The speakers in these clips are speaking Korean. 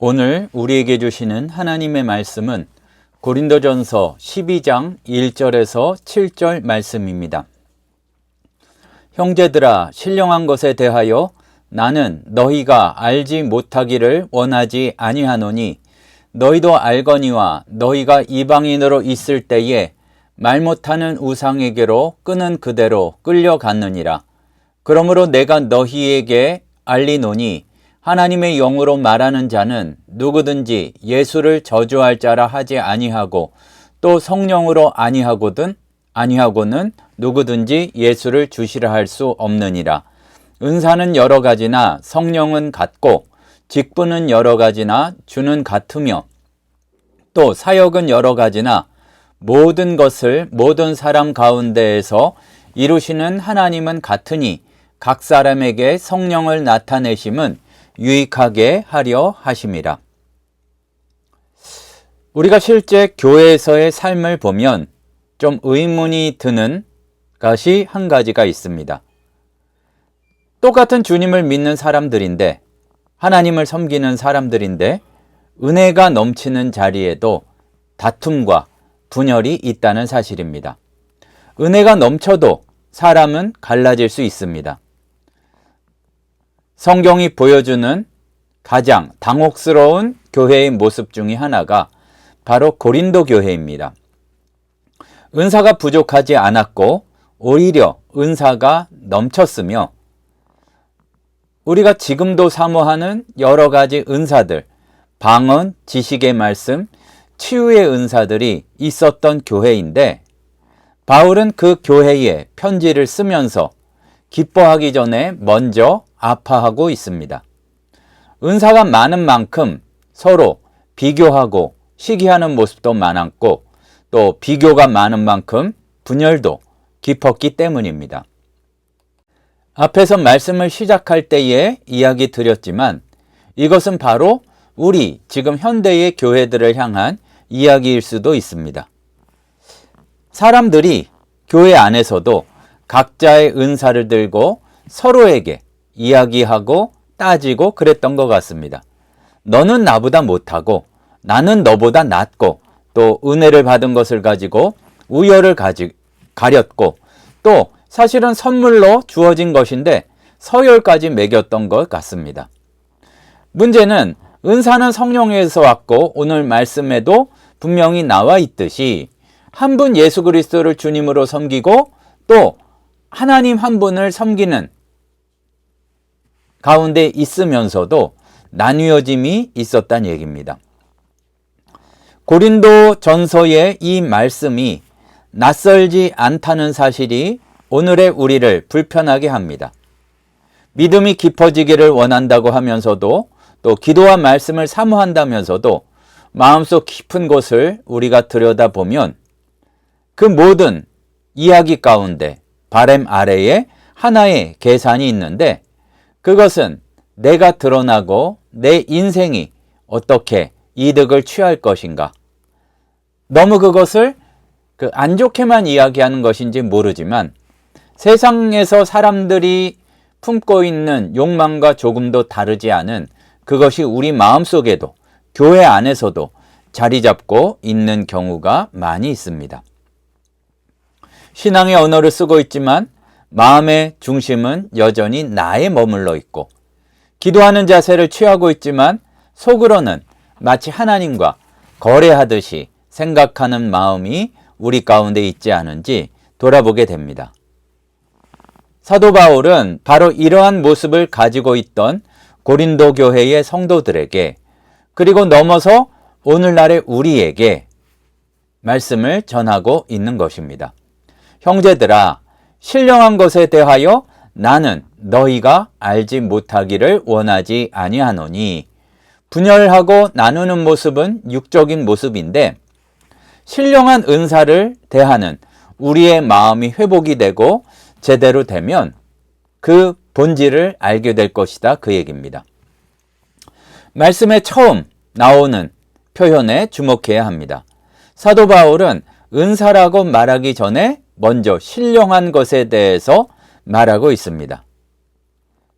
오늘 우리에게 주시는 하나님의 말씀은 고린도전서 12장 1절에서 7절 말씀입니다. 형제들아, 신령한 것에 대하여 나는 너희가 알지 못하기를 원하지 아니하노니 너희도 알거니와 너희가 이방인으로 있을 때에 말 못하는 우상에게로 끄는 그대로 끌려갔느니라. 그러므로 내가 너희에게 알리노니 하나님의 영으로 말하는 자는 누구든지 예수를 저주할 자라 하지 아니하고 또 성령으로 아니하고는 누구든지 예수를 주시라 할 수 없느니라. 은사는 여러 가지나 성령은 같고 직분은 여러 가지나 주는 같으며 또 사역은 여러 가지나 모든 것을 모든 사람 가운데에서 이루시는 하나님은 같으니 각 사람에게 성령을 나타내심은 유익하게 하려 하심이라. 우리가 실제 교회에서의 삶을 보면 좀 의문이 드는 것이 한 가지가 있습니다. 똑같은 주님을 믿는 사람들인데, 하나님을 섬기는 사람들인데 은혜가 넘치는 자리에도 다툼과 분열이 있다는 사실입니다. 은혜가 넘쳐도 사람은 갈라질 수 있습니다. 성경이 보여주는 가장 당혹스러운 교회의 모습 중에 하나가 바로 고린도 교회입니다. 은사가 부족하지 않았고 오히려 은사가 넘쳤으며 우리가 지금도 사모하는 여러 가지 은사들, 방언, 지식의 말씀, 치유의 은사들이 있었던 교회인데 바울은 그 교회에 편지를 쓰면서 기뻐하기 전에 먼저 아파하고 있습니다. 은사가 많은 만큼 서로 비교하고 시기하는 모습도 많았고 또 비교가 많은 만큼 분열도 깊었기 때문입니다. 앞에서 말씀을 시작할 때에 이야기 드렸지만 이것은 바로 우리 지금 현대의 교회들을 향한 이야기일 수도 있습니다. 사람들이 교회 안에서도 각자의 은사를 들고 서로에게 이야기하고 따지고 그랬던 것 같습니다. 너는 나보다 못하고 나는 너보다 낫고 또 은혜를 받은 것을 가지고 우열을 가렸고 또 사실은 선물로 주어진 것인데 서열까지 매겼던 것 같습니다. 문제는 은사는 성령에서 왔고 오늘 말씀에도 분명히 나와 있듯이 한 분 예수 그리스도를 주님으로 섬기고 또 하나님 한 분을 섬기는 가운데 있으면서도 나뉘어짐이 있었다는 얘기입니다. 고린도 전서의 이 말씀이 낯설지 않다는 사실이 오늘의 우리를 불편하게 합니다. 믿음이 깊어지기를 원한다고 하면서도 또 기도와 말씀을 사모한다면서도 마음속 깊은 곳을 우리가 들여다보면 그 모든 이야기 가운데 바램 아래에 하나의 계산이 있는데 그것은 내가 드러나고 내 인생이 어떻게 이득을 취할 것인가. 너무 그것을 안 좋게만 이야기하는 것인지 모르지만 세상에서 사람들이 품고 있는 욕망과 조금도 다르지 않은 그것이 우리 마음속에도 교회 안에서도 자리 잡고 있는 경우가 많이 있습니다. 신앙의 언어를 쓰고 있지만 마음의 중심은 여전히 나에 머물러 있고 기도하는 자세를 취하고 있지만 속으로는 마치 하나님과 거래하듯이 생각하는 마음이 우리 가운데 있지 않은지 돌아보게 됩니다. 사도 바울은 바로 이러한 모습을 가지고 있던 고린도 교회의 성도들에게 그리고 넘어서 오늘날의 우리에게 말씀을 전하고 있는 것입니다. 형제들아, 신령한 것에 대하여 나는 너희가 알지 못하기를 원하지 아니하노니 분열하고 나누는 모습은 육적인 모습인데 신령한 은사를 대하는 우리의 마음이 회복이 되고 제대로 되면 그 본질을 알게 될 것이다 그 얘기입니다. 말씀에 처음 나오는 표현에 주목해야 합니다. 사도 바울은 은사라고 말하기 전에 먼저 신령한 것에 대해서 말하고 있습니다.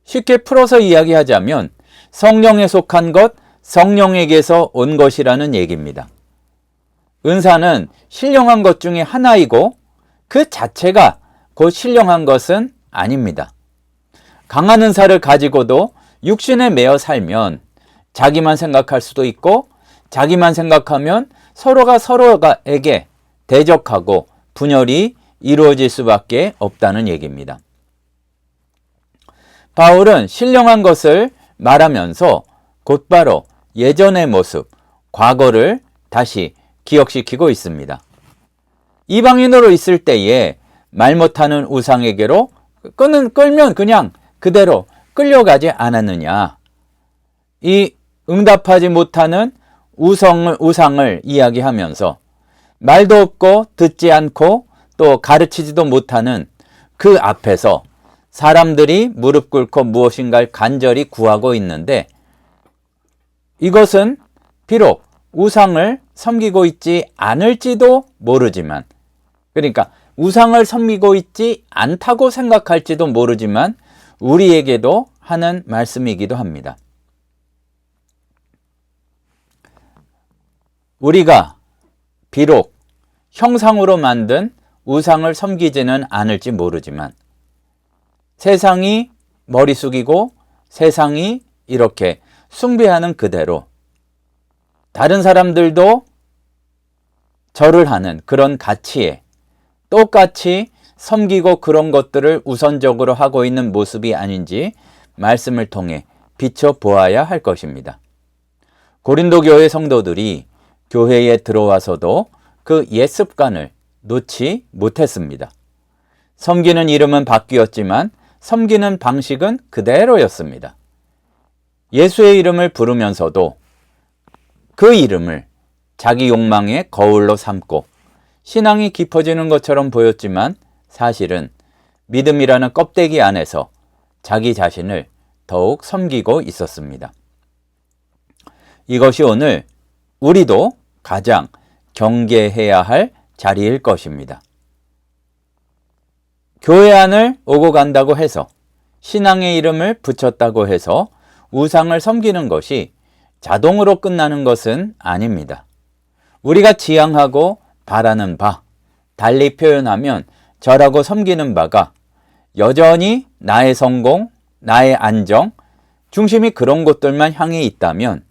쉽게 풀어서 이야기하자면 성령에 속한 것, 성령에게서 온 것이라는 얘기입니다. 은사는 신령한 것 중에 하나이고 그 자체가 곧 신령한 것은 아닙니다. 강한 은사를 가지고도 육신에 매여 살면 자기만 생각할 수도 있고 자기만 생각하면 서로가 서로에게 대적하고 분열이 이루어질 수밖에 없다는 얘기입니다. 바울은 신령한 것을 말하면서 곧바로 예전의 모습, 과거를 다시 기억시키고 있습니다. 이방인으로 있을 때에 말 못하는 우상에게로 끌면 그냥 그대로 끌려가지 않았느냐. 이 응답하지 못하는 우상을 이야기하면서 말도 없고 듣지 않고 또 가르치지도 못하는 그 앞에서 사람들이 무릎 꿇고 무엇인가를 간절히 구하고 있는데 이것은 비록 우상을 섬기고 있지 않을지도 모르지만, 그러니까 우상을 섬기고 있지 않다고 생각할지도 모르지만 우리에게도 하는 말씀이기도 합니다. 우리가 비록 형상으로 만든 우상을 섬기지는 않을지 모르지만 세상이 머리 숙이고 세상이 이렇게 숭배하는 그대로 다른 사람들도 절을 하는 그런 가치에 똑같이 섬기고 그런 것들을 우선적으로 하고 있는 모습이 아닌지 말씀을 통해 비춰보아야 할 것입니다. 고린도 교회 성도들이 교회에 들어와서도 그 옛 습관을 놓지 못했습니다. 섬기는 이름은 바뀌었지만 섬기는 방식은 그대로였습니다. 예수의 이름을 부르면서도 그 이름을 자기 욕망의 거울로 삼고 신앙이 깊어지는 것처럼 보였지만 사실은 믿음이라는 껍데기 안에서 자기 자신을 더욱 섬기고 있었습니다. 이것이 오늘 우리도 가장 경계해야 할 자리일 것입니다. 교회 안을 오고 간다고 해서 신앙의 이름을 붙였다고 해서 우상을 섬기는 것이 자동으로 끝나는 것은 아닙니다. 우리가 지향하고 바라는 바, 달리 표현하면 절하고 섬기는 바가 여전히 나의 성공, 나의 안정, 중심이 그런 곳들만 향해 있다면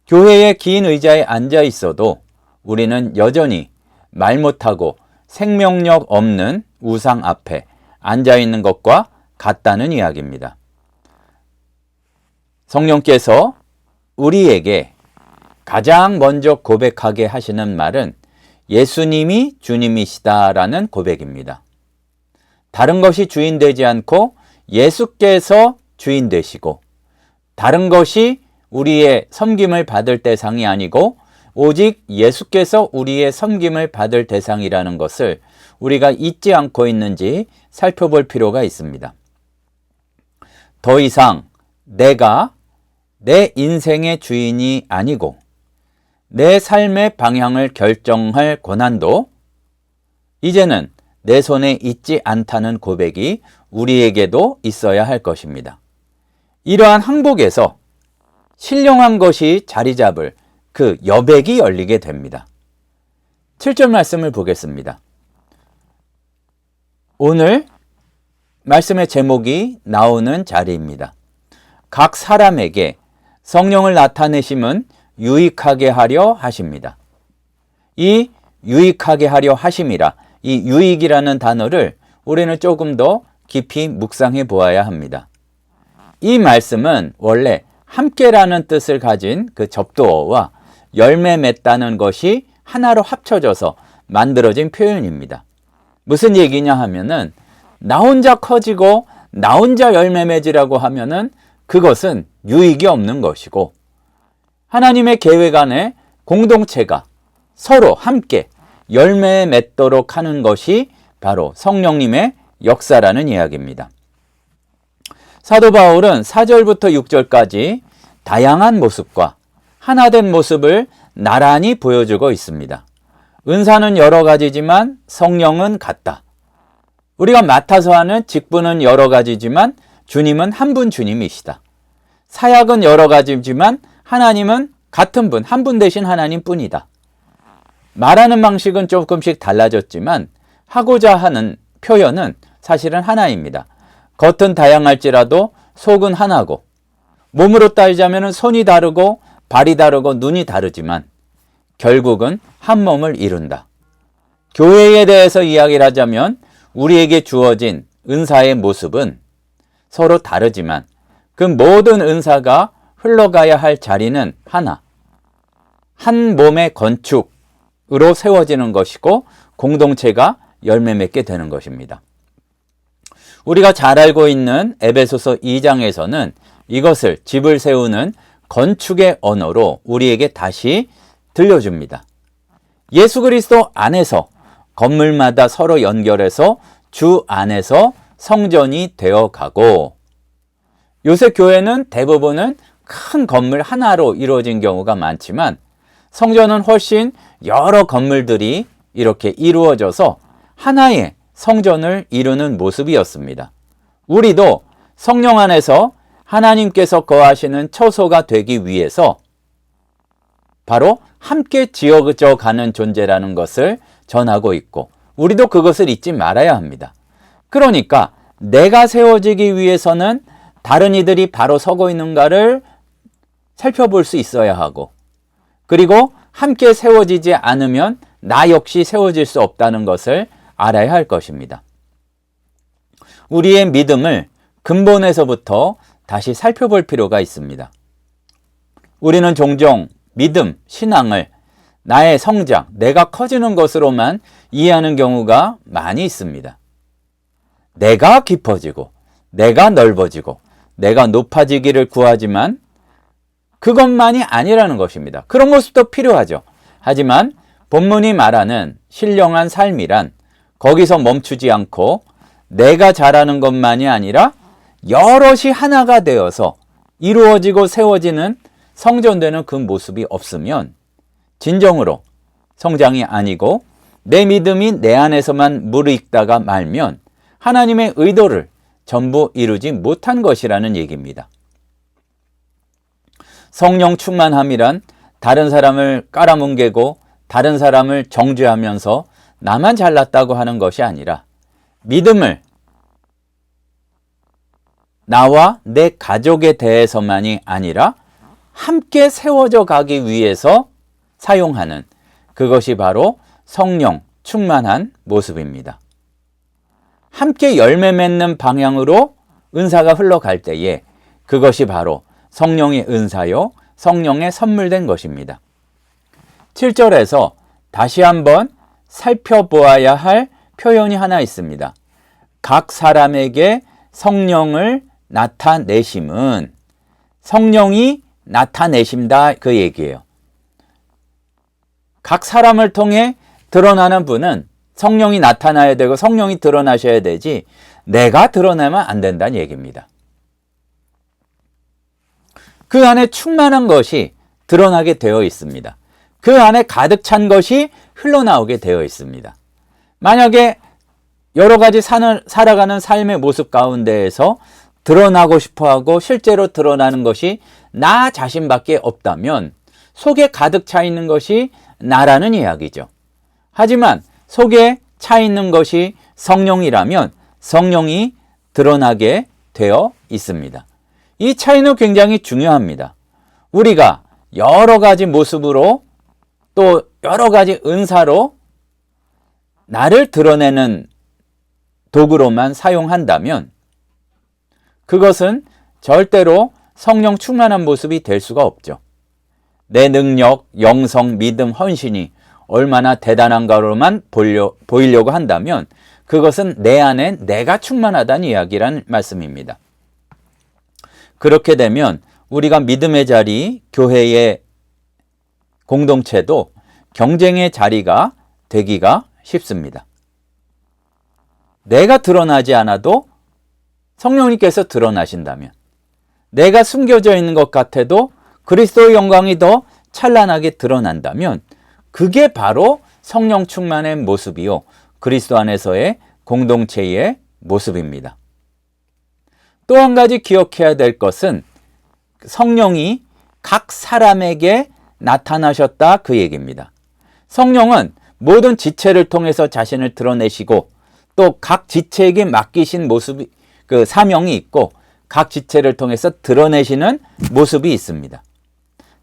교회의 긴 의자에 앉아 있어도 우리는 여전히 말 못하고 생명력 없는 우상 앞에 앉아 있는 것과 같다는 이야기입니다. 성령께서 우리에게 가장 먼저 고백하게 하시는 말은 예수님이 주님이시다라는 고백입니다. 다른 것이 주인 되지 않고 예수께서 주인 되시고 다른 것이 우리의 섬김을 받을 대상이 아니고 오직 예수께서 우리의 섬김을 받을 대상이라는 것을 우리가 잊지 않고 있는지 살펴볼 필요가 있습니다. 더 이상 내가 내 인생의 주인이 아니고 내 삶의 방향을 결정할 권한도 이제는 내 손에 있지 않다는 고백이 우리에게도 있어야 할 것입니다. 이러한 항복에서 신령한 것이 자리 잡을 그 여백이 열리게 됩니다. 7절 말씀을 보겠습니다. 오늘 말씀의 제목이 나오는 자리입니다. 각 사람에게 성령을 나타내심은 유익하게 하려 하십니다. 이 유익하게 하려 하심이라, 이 유익이라는 단어를 우리는 조금 더 깊이 묵상해 보아야 합니다. 이 말씀은 원래 함께라는 뜻을 가진 그 접두어와 열매 맺다는 것이 하나로 합쳐져서 만들어진 표현입니다. 무슨 얘기냐 하면은 나 혼자 커지고 나 혼자 열매 맺으라고 하면은 그것은 유익이 없는 것이고 하나님의 계획 안에 공동체가 서로 함께 열매 맺도록 하는 것이 바로 성령님의 역사라는 이야기입니다. 사도 바울은 4절부터 6절까지 다양한 모습과 하나된 모습을 나란히 보여주고 있습니다. 은사는 여러 가지지만 성령은 같다. 우리가 맡아서 하는 직분은 여러 가지지만 주님은 한 분 주님이시다. 사역은 여러 가지지만 하나님은 같은 분, 한 분 대신 하나님 뿐이다. 말하는 방식은 조금씩 달라졌지만 하고자 하는 표현은 사실은 하나입니다. 겉은 다양할지라도 속은 하나고, 몸으로 따지자면 손이 다르고 발이 다르고 눈이 다르지만 결국은 한 몸을 이룬다. 교회에 대해서 이야기를 하자면 우리에게 주어진 은사의 모습은 서로 다르지만 그 모든 은사가 흘러가야 할 자리는 하나, 한 몸의 건축으로 세워지는 것이고 공동체가 열매 맺게 되는 것입니다. 우리가 잘 알고 있는 에베소서 2장에서는 이것을 집을 세우는 건축의 언어로 우리에게 다시 들려줍니다. 예수 그리스도 안에서 건물마다 서로 연결해서 주 안에서 성전이 되어가고, 요새 교회는 대부분은 큰 건물 하나로 이루어진 경우가 많지만 성전은 훨씬 여러 건물들이 이렇게 이루어져서 하나의 성전을 이루는 모습이었습니다. 우리도 성령 안에서 하나님께서 거하시는 처소가 되기 위해서 바로 함께 지어져 가는 존재라는 것을 전하고 있고, 우리도 그것을 잊지 말아야 합니다. 그러니까 내가 세워지기 위해서는 다른 이들이 바로 서고 있는가를 살펴볼 수 있어야 하고, 그리고 함께 세워지지 않으면 나 역시 세워질 수 없다는 것을 알아야 할 것입니다. 우리의 믿음을 근본에서부터 다시 살펴볼 필요가 있습니다. 우리는 종종 믿음, 신앙을 나의 성장, 내가 커지는 것으로만 이해하는 경우가 많이 있습니다. 내가 깊어지고, 내가 넓어지고, 내가 높아지기를 구하지만 그것만이 아니라는 것입니다. 그런 모습도 필요하죠. 하지만 본문이 말하는 신령한 삶이란 거기서 멈추지 않고 내가 잘하는 것만이 아니라 여럿이 하나가 되어서 이루어지고 세워지는 성전되는 그 모습이 없으면 진정으로 성장이 아니고 내 믿음이 내 안에서만 무르익다가 말면 하나님의 의도를 전부 이루지 못한 것이라는 얘기입니다. 성령 충만함이란 다른 사람을 깔아뭉개고 다른 사람을 정죄하면서 나만 잘났다고 하는 것이 아니라 믿음을 나와 내 가족에 대해서만이 아니라 함께 세워져 가기 위해서 사용하는, 그것이 바로 성령 충만한 모습입니다. 함께 열매 맺는 방향으로 은사가 흘러갈 때에 그것이 바로 성령의 은사요, 성령의 선물된 것입니다. 7절에서 다시 한번 살펴보아야 할 표현이 하나 있습니다. 각 사람에게 성령을 나타내심은, 성령이 나타내신다, 그 얘기예요. 각 사람을 통해 드러나는 분은 성령이 나타나야 되고 성령이 드러나셔야 되지 내가 드러내면 안 된다는 얘기입니다. 그 안에 충만한 것이 드러나게 되어 있습니다. 그 안에 가득 찬 것이 흘러나오게 되어 있습니다. 만약에 여러 가지 살아가는 삶의 모습 가운데에서 드러나고 싶어하고 실제로 드러나는 것이 나 자신밖에 없다면 속에 가득 차 있는 것이 나라는 이야기죠. 하지만 속에 차 있는 것이 성령이라면 성령이 드러나게 되어 있습니다. 이 차이는 굉장히 중요합니다. 우리가 여러 가지 모습으로 또 여러 가지 은사로 나를 드러내는 도구로만 사용한다면 그것은 절대로 성령 충만한 모습이 될 수가 없죠. 내 능력, 영성, 믿음, 헌신이 얼마나 대단한가로만 보이려고 한다면 그것은 내 안에 내가 충만하다는 이야기란 말씀입니다. 그렇게 되면 우리가 믿음의 자리, 교회의 공동체도 경쟁의 자리가 되기가 쉽습니다. 내가 드러나지 않아도 성령님께서 드러나신다면, 내가 숨겨져 있는 것 같아도 그리스도의 영광이 더 찬란하게 드러난다면 그게 바로 성령 충만의 모습이요, 그리스도 안에서의 공동체의 모습입니다. 또 한 가지 기억해야 될 것은 성령이 각 사람에게 나타나셨다 그 얘기입니다. 성령은 모든 지체를 통해서 자신을 드러내시고 또 각 지체에게 맡기신 모습이 그 사명이 있고 각 지체를 통해서 드러내시는 모습이 있습니다.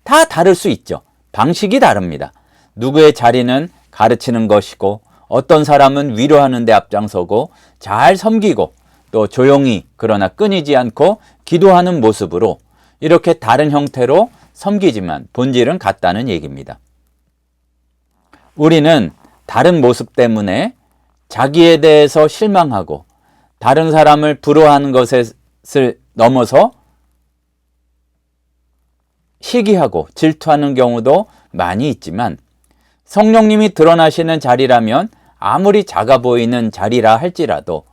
다 다를 수 있죠. 방식이 다릅니다. 누구의 자리는 가르치는 것이고 어떤 사람은 위로하는 데 앞장서고 잘 섬기고 또 조용히 그러나 끊이지 않고 기도하는 모습으로 이렇게 다른 형태로 섬기지만 본질은 같다는 얘기입니다. 우리는 다른 모습 때문에 자기에 대해서 실망하고 다른 사람을 부러워하는 것을 넘어서 시기하고 질투하는 경우도 많이 있지만 성령님이 드러나시는 자리라면 아무리 작아 보이는 자리라 할지라도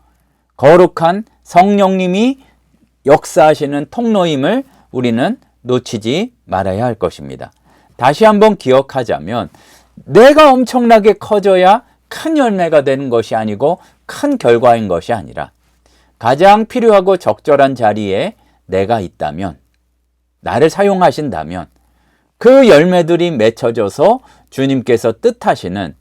거룩한 성령님이 역사하시는 통로임을 우리는 놓치지 말아야 할 것입니다. 다시 한번 기억하자면 내가 엄청나게 커져야 큰 열매가 되는 것이 아니고 큰 결과인 것이 아니라 가장 필요하고 적절한 자리에 내가 있다면, 나를 사용하신다면 그 열매들이 맺혀져서 주님께서 뜻하시는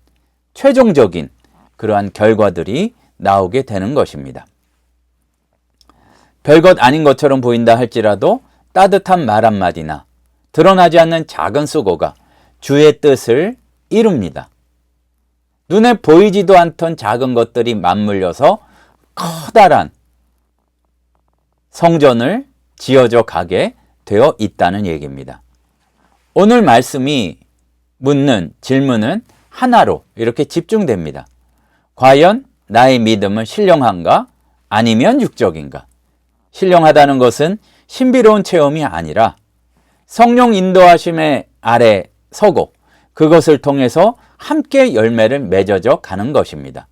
최종적인 그러한 결과들이 나오게 되는 것입니다. 별것 아닌 것처럼 보인다 할지라도 따뜻한 말 한마디나 드러나지 않는 작은 수고가 주의 뜻을 이룹니다. 눈에 보이지도 않던 작은 것들이 맞물려서 커다란 성전을 지어져 가게 되어 있다는 얘기입니다. 오늘 말씀이 묻는 질문은 하나로 이렇게 집중됩니다. 과연 나의 믿음은 신령한가? 아니면 육적인가? 신령하다는 것은 신비로운 체험이 아니라 성령 인도하심의 아래 서고 그것을 통해서 함께 열매를 맺어져 가는 것입니다.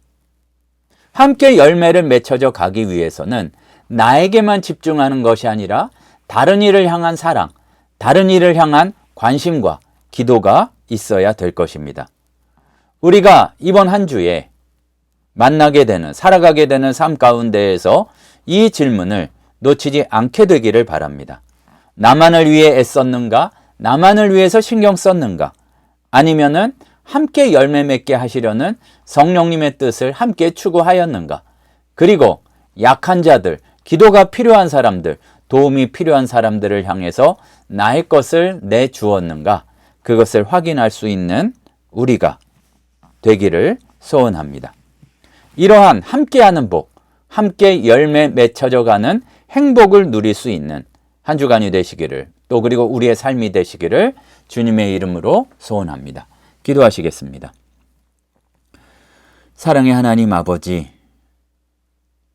함께 열매를 맺혀져 가기 위해서는 나에게만 집중하는 것이 아니라 다른 이를 향한 사랑, 다른 이를 향한 관심과 기도가 있어야 될 것입니다. 우리가 이번 한 주에 만나게 되는, 살아가게 되는 삶 가운데에서 이 질문을 놓치지 않게 되기를 바랍니다. 나만을 위해 애썼는가? 나만을 위해서 신경 썼는가? 아니면은 함께 열매 맺게 하시려는 성령님의 뜻을 함께 추구하였는가? 그리고 약한 자들, 기도가 필요한 사람들, 도움이 필요한 사람들을 향해서 나의 것을 내주었는가? 그것을 확인할 수 있는 우리가 되기를 소원합니다. 이러한 함께하는 복, 함께 열매 맺혀져 가는 행복을 누릴 수 있는 한 주간이 되시기를, 또 그리고 우리의 삶이 되시기를 주님의 이름으로 소원합니다. 기도하시겠습니다. 사랑의 하나님 아버지,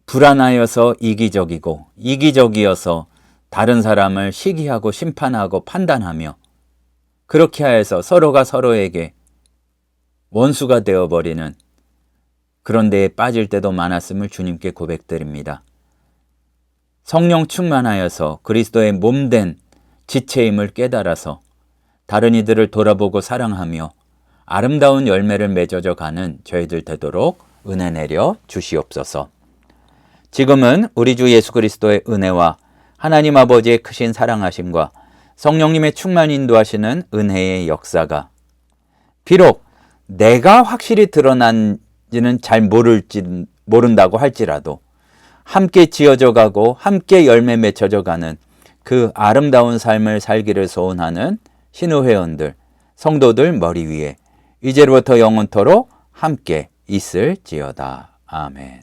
불안하여서 이기적이고 이기적이어서 다른 사람을 시기하고 심판하고 판단하며 그렇게 하여서 서로가 서로에게 원수가 되어버리는 그런 데에 빠질 때도 많았음을 주님께 고백드립니다. 성령 충만하여서 그리스도의 몸된 지체임을 깨달아서 다른 이들을 돌아보고 사랑하며 아름다운 열매를 맺어져 가는 저희들 되도록 은혜 내려 주시옵소서. 지금은 우리 주 예수 그리스도의 은혜와 하나님 아버지의 크신 사랑하심과 성령님의 충만 인도하시는 은혜의 역사가 비록 내가 확실히 드러난지는 잘 모른다고 할지라도 함께 지어져 가고 함께 열매 맺혀져 가는 그 아름다운 삶을 살기를 소원하는 신우회원들, 성도들 머리 위에 이제로부터 영원토록 함께 있을지어다. 아멘.